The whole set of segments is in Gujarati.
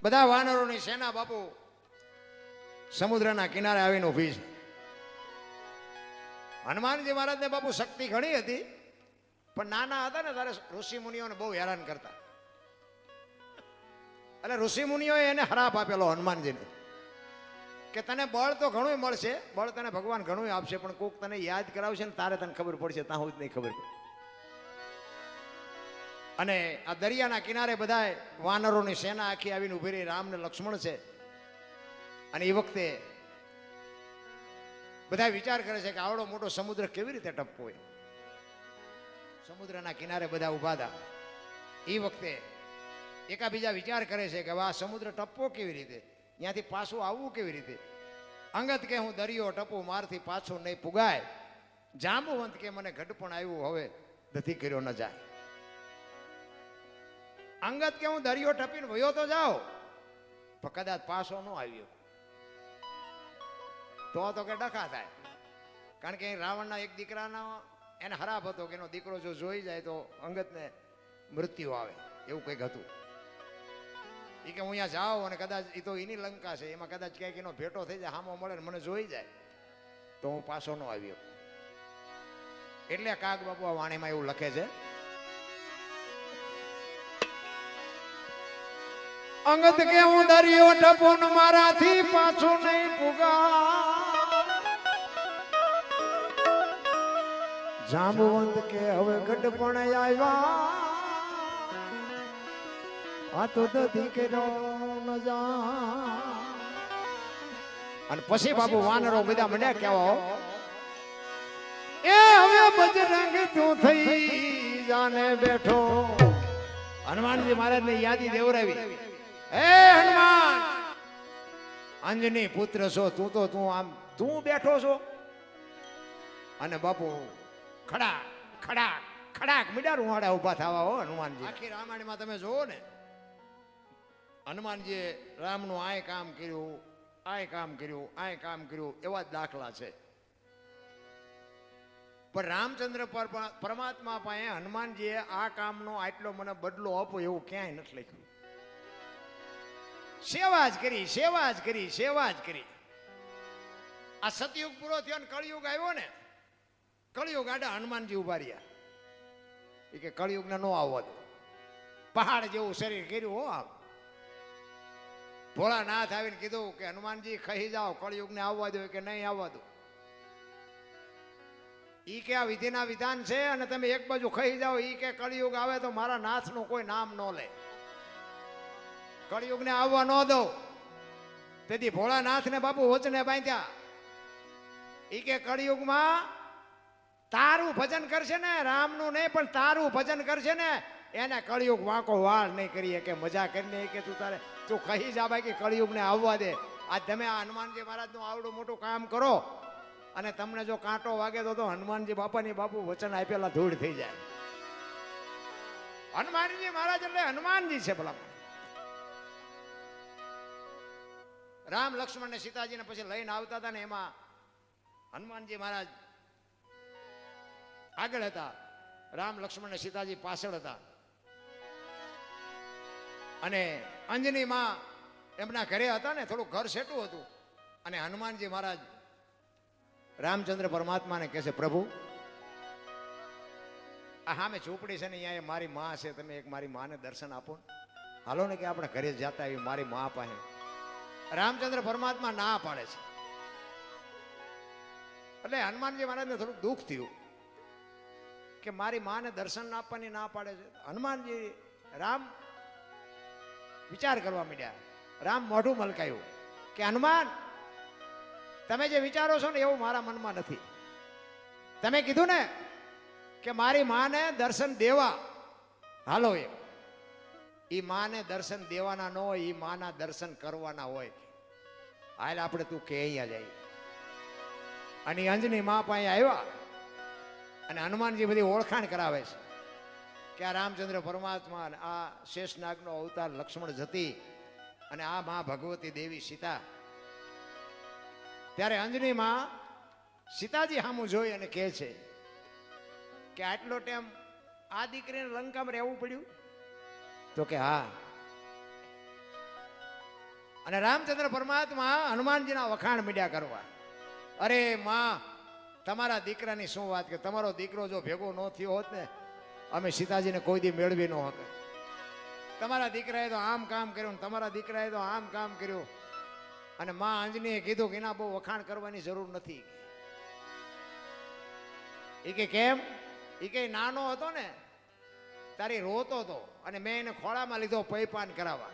બધા વાનરોની સેના બાપુ સમુદ્રના કિનારે આવીને ઊભી છે. હનુમાનજી મહારાજને બાપુ શક્તિ ઘણી હતી, પણ નાના હતા ને ત્યારે ઋષિ મુનિઓને બહુ હેરાન કરતા. એટલે ઋષિ મુનિઓએ એને હરાપ આપેલો હનુમાનજીને કે તને બળ તો ઘણું મળશે, બળ તને ભગવાન ઘણું આપશે, પણ કોક તને યાદ કરાવશે ને તારે તને ખબર પડશે, ત્યાં હું જ નહીં ખબર પડે. અને આ દરિયાના કિનારે બધા વાનરોની સેના આખી આવીને ઉભી રહી. રામ ને લક્ષ્મણ છે. અને એ વખતે બધા વિચાર કરે છે કે આવડો મોટો સમુદ્ર કેવી રીતે ટપકો હોય. સમુદ્રના કિનારે બધા ઉભા હતા. એ વખતે એકાબીજા વિચાર કરે છે કે આ સમુદ્ર ટપકો કેવી રીતે, ત્યાંથી પાછું આવવું કેવી રીતે. અંગત કે હું દરિયો ટપું, મારથી પાછું નહીં પુગાય. જાંબુવંત કે મને ઘડપણ આવ્યું, હવે નથી કર્યો ન જાય. અંગત કે હું દરિયો ટપીને વયો તો જાઓ, પણ કદાચ પાછો ન આવ્યો તો કે ડખા થાય. કારણ કે રાવણના એક દીકરાનો એને હરાપ હતો કે એનો દીકરો જો જોઈ જાય તો અંગતને મૃત્યુ આવે, એવું કંઈક હતું. એ કે હું અહીંયા જાઉં અને કદાચ એ તો એની લંકા છે, એમાં કદાચ ક્યાંક એનો ભેટો થઈ જાય, હામો મળે ને મને જોઈ જાય તો હું પાછો ન આવ્યો. એટલે કાગ બાપુ આ વાણીમાં એવું લખે છે, અંગત કે હું દરિયો ટપું મારાથી પાછું નહીં પુગા. જાંબુવંત કે હવે ગઢપણ આવ્યા, આ તો દીકરો ન જા. અને પછી બાપુ વાનરો બધા મંડ્યા કેવા, એ હવે બજરંગ તું થઈ જાને બેઠો. હનુમાનજી મહારાજને યાદી દેવરાવી, હે હનુમાન, અંજની પુત્ર છો તું, તો તું બેઠો છો. અને બાપુ ખડાક ખડાક ખડાક મીડા રૂવાડા ઉભા થવા. હો હનુમાનજી, આખી રામાયણમાં તમે જોવો ને, હનુમાનજીએ રામનું આય કામ કર્યું, આય કામ કર્યું, આય કામ કર્યું, એવા જ દાખલા છે. પણ રામચંદ્ર પરમાત્મા પાસે હનુમાનજીએ આ કામનો આટલો મને બદલો આપો એવું ક્યાંય નથી લખ્યું. સેવા જ કરી, સેવા જ કરી, સેવા જ કરી. આ સતયુગ પૂરો થયો ને કળિયુગ આવ્યો ને, કળિયુગ આડા હનુમાનજી ઉભા રહ્યા. એ કે કળિયુગને નો આવવા દો. પહાડ જેવું શરીર કર્યું. હો આમ ભોળાનાથ આવીને કીધું કે હનુમાનજી ખહી જાઓ, કળિયુગને આવવા દો કે નહીં આવવા દો. ઈ કે આ વિધિના વિધાન છે અને તમે એક બાજુ ખહી જાઓ. ઈ કે કળિયુગ આવે તો મારા નાથનું કોઈ નામ ન લે, કળિયુગને આવવા ન દો. તેથી ભોળાનાથને બાપુ વચને બાંધ્યા. ઈ કે કળિયુગમાં તારું ભજન કરશે ને, રામનું નહીં પણ તારું ભજન કરશે ને, એને કળિયુગ વાંકો વાળ નહીં કરીએ કે મજા કરીને કે તું કહી જા ભાઈ કે કળિયુગને આવવા દે. આ તમે આ હનુમાનજી મહારાજનું આવડું મોટું કામ કરો અને તમને જો કાંટો વાગે તો હનુમાનજી બાપાની બાપુ વચન આપેલા ધૂળ થઈ જાય. હનુમાનજી મહારાજ એટલે હનુમાનજી છે. ભલા રામ લક્ષ્મણ ને સીતાજીને પછી લઈને આવતા હતા ને, એમાં હનુમાનજી મહારાજ આગળ હતા, રામ લક્ષ્મણ ને સીતાજી પાછળ હતા. અને અંજની માં એમના ઘરે હતા ને, થોડું ઘર સેટું હતું. અને હનુમાનજી મહારાજ રામચંદ્ર પરમાત્માને કહે છે, પ્રભુ આ સામે ઝૂંપડી છે ને, અહીંયા મારી માં છે, તમે એક મારી માને દર્શન આપો ને. હાલો ને કે આપણે ઘરે જતા આવી મારી માં પાસે. રામચંદ્ર પરમાત્મા ના પાડે છે. એટલે હનુમાનજી મહારાજને થોડુંક દુઃખ થયું કે મારી માને દર્શન આપવાની ના પાડે છે. હનુમાનજી રામ વિચાર કરવા માંડ્યા. રામ મોઢું મલકાયું કે હનુમાન, તમે જે વિચારો છો ને એવું મારા મનમાં નથી. તમે કીધું ને કે મારી માને દર્શન દેવા, હાલો એ માને દર્શન દેવાના ન હોય, એ માના દર્શન કરવાના હોય. હાલ આપણે તું કે અહીંયા જાય. અને અંજની મા પાસે આવ્યા અને હનુમાનજી બધી ઓળખાણ કરાવે છે કે આ રામચંદ્ર પરમાત્મા, આ શેષનાગનો અવતાર લક્ષ્મણ જતી અને આ મા ભગવતી દેવી સીતા. ત્યારે અંજની માં સીતાજી સામું જોઈ અને કહે છે કે આટલો ટાઈમ આ દીકરીને લંકામાં રહેવું પડ્યું. તો કે હા, અને રામચંદ્ર પરમાત્મા હનુમાનજીના વખાણ મીડ્યા કરવા. અરે માં, તમારા દીકરાની શું વાત કે તમારો દીકરો જો ભેગો ન થયો હોત ને અમે સીતાજીને કોઈ દી મેળવી ન હોત. તમારા દીકરાએ તો આમ કામ કર્યું ને તમારા દીકરાએ તો આમ કામ કર્યું. અને માં આંજનીએ કીધું કે એના બહુ વખાણ કરવાની જરૂર નથી. એ કે કેમ? એ કે નાનો હતો ને તારી રોતો હતો અને મેં એને ખોળામાં લીધો પૈપાન કરાવવા.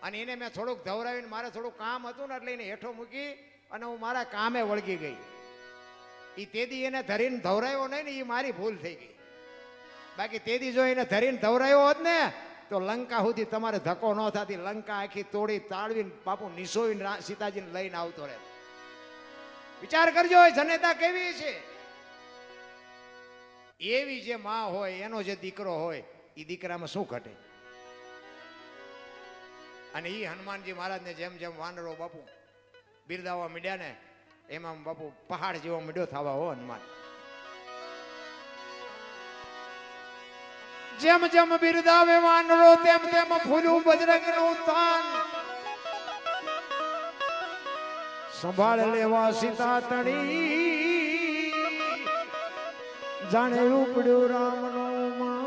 અને એને મેં થોડુંક ધવરાવીને મારે થોડુંક કામ હતું ને એટલે એને હેઠો મૂકી અને હું મારા કામે વળગી ગઈ. એ તેદી એને ધરીને ધવરાયો નહીં ને એ મારી ભૂલ થઈ ગઈ. બાકી તેદી જો એને ધરીને ધવરાયો હોત ને તો લંકા સુધી તમારે ધક્કો ન થતી. લંકા આખી તોડી તાળવીને બાપુ નિસોવીને સીતાજીને લઈને આવતો રહે. વિચાર કરજો જનેતા કેવી છે. એવી જે માં હોય એનો જે દીકરો હોય એ દીકરામાં શું ઘટે. અને એ હનુમાનજી મહારાજને જેમ જેમ વાનરો બાપુ બિરદાવા મીડ્યા ને એમાં બાપુ પહાડ જેવો મીડ્યો થવા હો હનુમાન. જેમ જેમ બિરદાવે વાનરો તેમ તેમ ફૂલું બજરંગનું તાન. સંભાળ લેવા સીતા તણી જાણે ઉપડ્યો રામનો માં.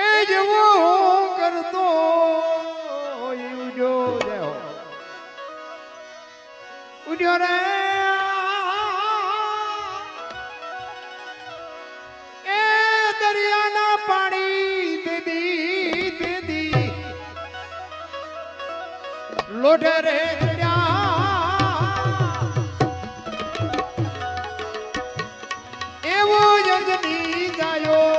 એ જેવો કરતો ઉડ્યો રે એ દરિયાના પાણી તેદી લોઢે રે એવો જગની ગાયો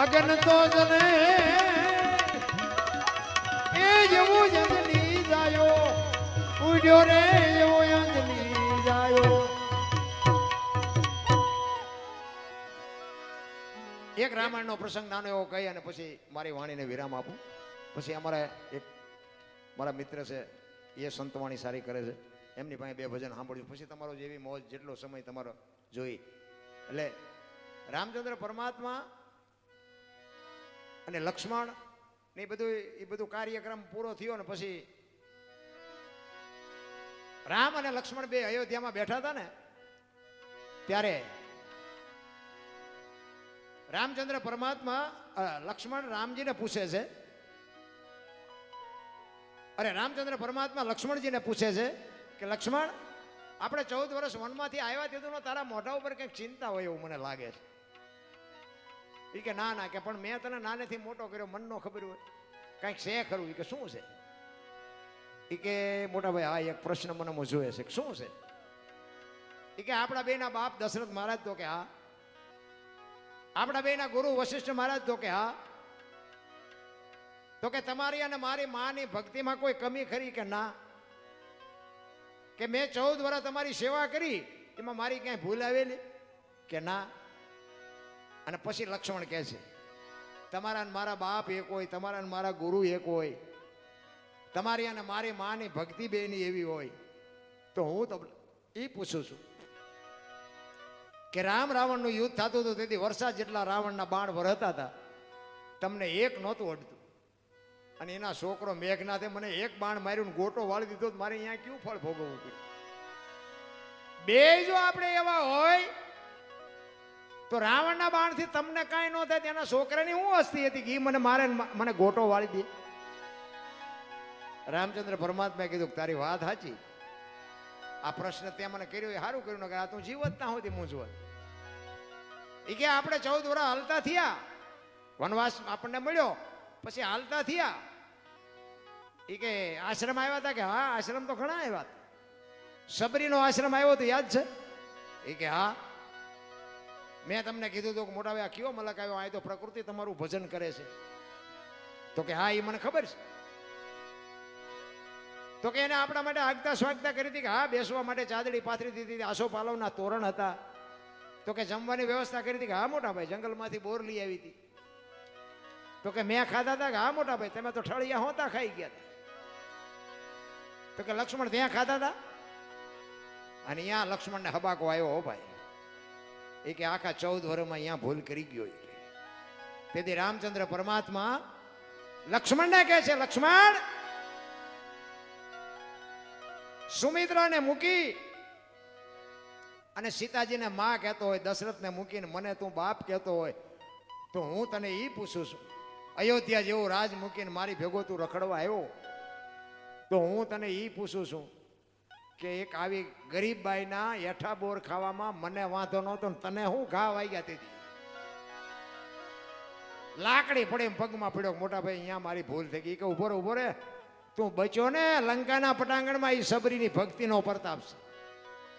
અગન તો જને એ જેવો જંગલી જાયો ઉડ્યો રે એવો જંગલી જાયો. એક રામાયણનો પ્રસંગ નાનો એવો કહી અને પછી મારી વાણીને વિરામ આપું. પછી અમારા એક મારા મિત્ર છે એ સંતવાણી સારી કરે છે એમની પાસે બે ભજન સાંભળ્યું પછી તમારો જેવી મોજ જેટલો સમય તમારો જોઈ. એટલે રામચંદ્ર પરમાત્મા અને લક્ષ્મણ ને એ બધું કાર્યક્રમ પૂરો થયો ને પછી રામ અને લક્ષ્મણ બે અયોધ્યામાં બેઠા હતા ને ત્યારે રામચંદ્ર પરમાત્મા લક્ષ્મણ રામજીને પૂછે છે. અરે રામચંદ્ર પરમાત્મા લક્ષ્મણજીને પૂછે છે કે લક્ષ્મણ આપણે 14 વર્ષ વનમાંથી આવ્યા તેદુનો તારા મોઢા ઉપર કંઈક ચિંતા હોય એવું મને લાગે છે. એ કે ના ના કે પણ મેં તને નાનેથી મોટો કર્યો મન નો ખબર હોય કંઈક છે ખરું. એ કે શું છે? એ કે મોટા ભાઈ હા એક પ્રશ્ન મને મૂંઝવે છે. શું છે? એ કે આપણા બેના બાપ દશરથ મહારાજ તો કે હા, આપણા બેના ગુરુ વશિષ્ઠ મહારાજ તો કે હા, તો કે તમારી અને મારી માની ભક્તિમાં કોઈ કમી ખરી કે ના? કે મેં 14 વર્ષ તમારી સેવા કરી એમાં મારી ક્યાંય ભૂલ આવેલી કે ના? અને પછી લક્ષ્મણ કહે છે તમારા અને મારા બાપ એક હોય, તમારા અને મારા ગુરુ એક હોય, તમારી અને મારી માની ભક્તિ બેની એવી હોય તો હું તો એ પૂછું છું કે રામ રાવણનું યુદ્ધ થતું હતું તેથી વરસાદ જેટલા રાવણના બાણ વરસતા હતા, તમને એક નહોતું અડતું અને એના છોકરો મેઘનાથે મને એક બાણ માર્યું ને ગોટો વાળી દીધો મારે અહીંયા ક્યું ફળ ભોગવવું પડ્યું? બે જો આપણે એવા હોય તો રાવણના બાણથી તમને કાંઈ ન થાય તેના છોકરાની હું હસ્તી હતી કે મને મારે મને ગોટો વાળી દે. રામચંદ્ર પરમાત્માએ કીધું તારી વાત સાચી, આ પ્રશ્ન તે મને કર્યો એ સારું કર્યું કે આ તું જીવત ના હોતી મૂંઝવત. એ કે આપણે 14 વર્ષ હાલતા થયા, વનવાસ આપણને મળ્યો પછી હાલતા થયા. એ કે આશ્રમ આવ્યા હતા કે હા આશ્રમ તો ઘણા આવ્યા હતા. સબરીનો આશ્રમ આવ્યો તો યાદ છે? એ કે હા, મેં તમને કીધું હતું કે મોટા ભાઈ આ કયો મલક આવ્યો, આ તો પ્રકૃતિ તમારું ભજન કરે છે. તો કે હા, એ મને ખબર છે. તો કે એને આપણા માટે આગતા સ્વાગતા કરી હતી કે હા, બેસવા માટે ચાદડી પાથરી દીધી, આસોપાલવના તોરણ હતા. તો કે જમવાની વ્યવસ્થા કરી હતી કે હા મોટા ભાઈ, જંગલમાંથી બોર લઈ આવી હતી. તો કે મેં ખાધા હતા કે હા મોટા ભાઈ, તમે તો ઠળિયા હોતા ખાઈ ગયા હતા. તો કે લક્ષ્મણ ત્યાં ખાધા હતા, અને અહીંયા લક્ષ્મણને હબાકો આવ્યો. હો ભાઈ, એ કે આખા 14 વર્ષમાં અહીંયા ભૂલ કરી ગયો. તેથી રામચંદ્ર પરમાત્મા લક્ષ્મણને કહે છે, લક્ષ્મણ, સુમિત્રાને મૂકી અને સીતાજીને માં કહેતો હોય, દશરથને મૂકીને મને તું બાપ કહેતો હોય, તો હું તને ઈ પૂછું છું, અયોધ્યા જેવું રાજ મૂકીને મારી ભેગો તું રખડવા આવ્યો, તો હું તને ઈ પૂછું છું કે એક આવી ગરીબ બાઈના એઠા બોર ખાવામાં મને વાંધો નહોતો, તને હું ઘા વાગ્યા તેથી લાકડી પડે પગમાં પડ્યો. મોટા ભાઈ, અહીંયા મારી ભૂલ થઈ ગઈ. કે ઉભો રે, તું બચ્યો ને લંકાના પટાંગણમાં, એ સબરીની ભક્તિનો પ્રતાપ છે.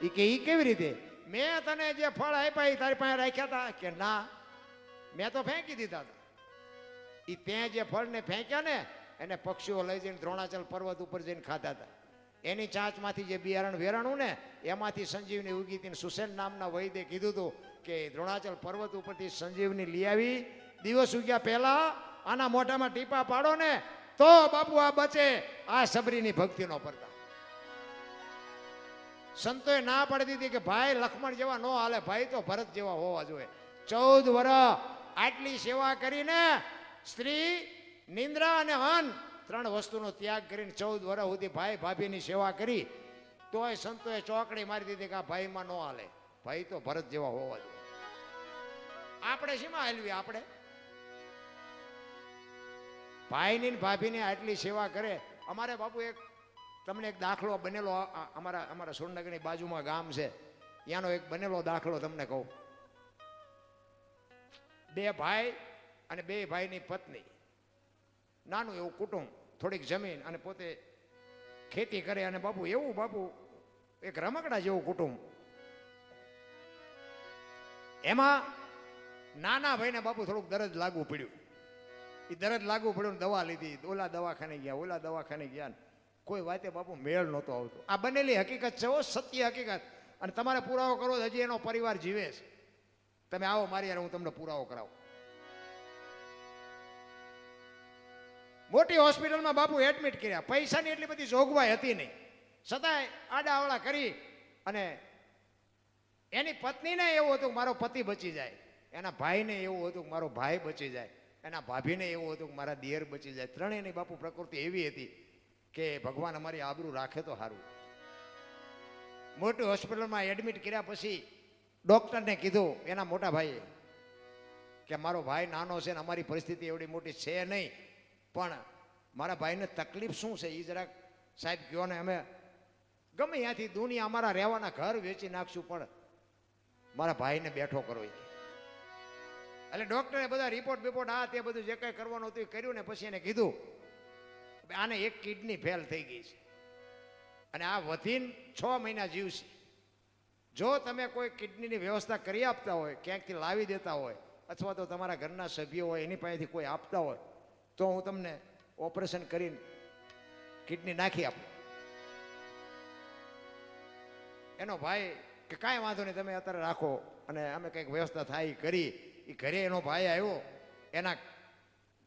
એ કે ઈ કેવી રીતે? મેં તને જે ફળ આપ્યા એ તારી પાસે રાખ્યા હતા? કે ના, મેં તો ફેંકી દીધા હતા. એ ત્યાં જે ફળને ફેંક્યા ને, એને પક્ષીઓ લઈ જઈને દ્રોણાચલ પર્વત ઉપર જઈને ખાતા હતા. એની ચાંચમાંથી જે બિયારણ વેરાણું ને, એમાંથી સંજીવની ઉગી હતી. સુસેન નામના વૈદ્ય કીધું હતું કે દ્રોણાચલ પર્વત ઉપરથી સંજીવની લઈ આવી, દિવસ ઉગ્યા પહેલા આના મોઢામાં ટીપા પાડો ને તો બાપુ આ બચે. આ સબરીની ભક્તિનો પ્રતાપ. સંતોએ ના પાડી દીધી કે ભાઈ લક્ષ્મણ જેવા નો હાલે, ભાઈ તો ભરત જેવા હોવા જોઈએ. 14 વર્ષ આટલી સેવા કરીને સ્ત્રી, નિંદ્રા અને અન્ન 3 વસ્તુનો ત્યાગ કરીને 14 વર્ષ સુધી ભાઈ ભાભીની સેવા કરી, તોય સંતોએ ચોકડી મારી દીધી કે આ ભાઈમાં નો હાલે, ભાઈ તો ભરત જેવા હોવા જોઈએ. આપણે શેમાં હાલવી? આપણે ભાઈની ભાભીની આટલી સેવા કરે. અમારે બાપુ તમને એક દાખલો બનેલો, અમારા સુરનગરની બાજુમાં ગામ છે, ત્યાંનો એક બનેલો દાખલો તમને કહું. 2 ભાઈ અને 2 ભાઈની પત્ની, નાનું એવું કુટુંબ, થોડીક જમીન અને પોતે ખેતી કરે. અને બાપુ એવું એક રમકડા જેવું કુટુંબ. એમાં નાના ભાઈને બાપુ થોડુંક દરદ લાગવું પડ્યું. એ દરદ લાગવું પડ્યું, દવા લીધી, ઓલા દવાખાને ગયા, કોઈ વાતે બાપુ મેળ નહોતો આવતો. આ બનેલી હકીકત છે, સત્ય હકીકત. અને તમારે પુરાવો કરવો, હજી એનો પરિવાર જીવે છે. તમે આવો મારી યાર, હું તમને પુરાવો કરાવું. મોટી હોસ્પિટલમાં બાપુ એડમિટ કર્યા. પૈસાની એટલી બધી જોગવાઈ હતી નહીં, છતાંય આડાવડા કરી. અને એની પત્નીને એવું હતું કે મારો પતિ બચી જાય, એના ભાઈને એવું હતું કે મારો ભાઈ બચી જાય, એના ભાભીને એવું હતું કે મારા દિયર બચી જાય. ત્રણેયની બાપુ પ્રકૃતિ એવી હતી કે ભગવાન અમારી આબરૂ રાખે તો સારું. મોટી હોસ્પિટલમાં એડમિટ કર્યા પછી ડૉક્ટરને કીધું એના મોટા ભાઈએ કે મારો ભાઈ નાનો છે ને અમારી પરિસ્થિતિ એવડી મોટી છે નહીં, પણ મારા ભાઈને તકલીફ શું છે એ જરાક સાહેબ કહો ને, અમે ગમે ત્યાંથી દુનિયા અમારા રહેવાના ઘર વેચી નાખશું, પણ મારા ભાઈને બેઠો કરો. એટલે ડૉક્ટરે બધા રિપોર્ટ આ તે બધું જે કંઈ કરવાનું હતું એ કર્યું ને પછી એને કીધું આને એક કિડની ફેલ થઈ ગઈ છે અને આ વધીને 6 મહિના જીવશે. જો તમે કોઈ કિડનીની વ્યવસ્થા કરી આપતા હોય, ક્યાંકથી લાવી દેતા હોય, અથવા તો તમારા ઘરના સભ્યો હોય એની પાસેથી કોઈ આપતા હોય, તો હું તમને ઓપરેશન કરીને કિડની નાખી આપું. એનો ભાઈ કે કાંઈ વાંધો નહીં, તમે અત્યારે રાખો અને અમે કંઈક વ્યવસ્થા થાય કરી. એ ઘરે એનો ભાઈ આવ્યો, એના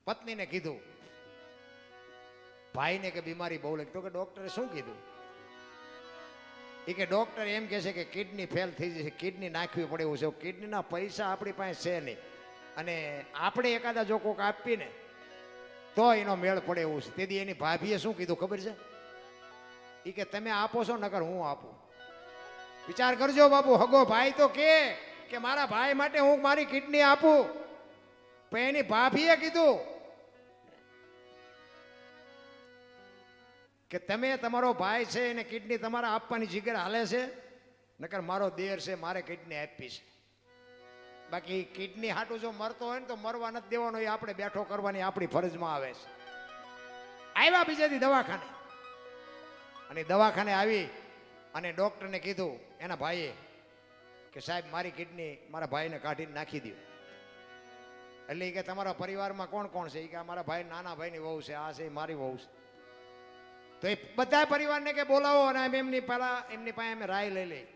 પત્નીને કીધું, ભાઈને કે બીમારી બહુ લાગી. તો કે ડૉક્ટરે શું કીધું? એ કે ડૉક્ટર એમ કહે છે કે કિડની ફેલ થઈ જશે, કિડની નાખવી પડે એવું છે. કિડનીના પૈસા આપણી પાસે છે નહીં, અને આપણે એકાદા જો કોક આપીને તો એનો મેળ પડે એવું છે. તેથી એની ભાભીએ શું કીધું ખબર છે? એ કે તમે આપો છો નકર હું આપું. વિચાર કરજો બાપુ, હગો ભાઈ તો કે મારા ભાઈ માટે હું મારી કિડની આપું, પણ એની ભાભીએ કીધું કે તમે તમારો ભાઈ છે એને કિડની તમારા આપવાની જીગર હાલે છે, નકર મારો દેર છે મારે કિડની આપી છે. બાકી કિડની હાટું જો મરતો હોય ને તો મરવા નથી દેવાનો, એ આપણે બેઠો કરવાની આપણી ફરજમાં આવે છે. આવ્યા બીજેથી દવાખાને, અને દવાખાને આવી અને ડૉક્ટરને કીધું એના ભાઈએ કે સાહેબ મારી કિડની મારા ભાઈને કાઢીને નાખી દો. એટલે એ કે તમારા પરિવારમાં કોણ કોણ છે? એ કે મારા ભાઈ નાના ભાઈની વહુ છે, આ છે મારી વહુ છે. તો એ બધા પરિવારને કે બોલાવો અને એમની પાસે અમે રાય લઈ લઈ.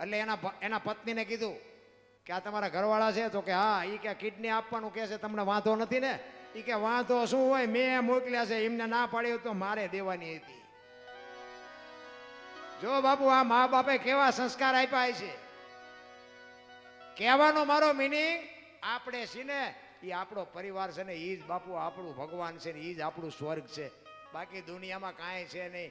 એટલે એના પત્નીને કીધું કે આ તમારા ઘરવાળા છે? તો કે હા. એ કે કિડની આપવાનું કે છે, તમને વાંધો નથી ને? એ કે વાંધો શું હોય, મેં મોકલ્યા છે, એમને ના પાડી તો મારે દેવાની હતી. જો બાપુ આ મા બાપે કેવા સંસ્કાર આપ્યા છે. કહેવાનો મારો મિનિંગ આપણે છે ને એ આપણો પરિવાર છે ને એ જ બાપુ આપણું ભગવાન છે ને એ જ આપણું સ્વર્ગ છે. બાકી દુનિયામાં કાંઈ છે નહીં.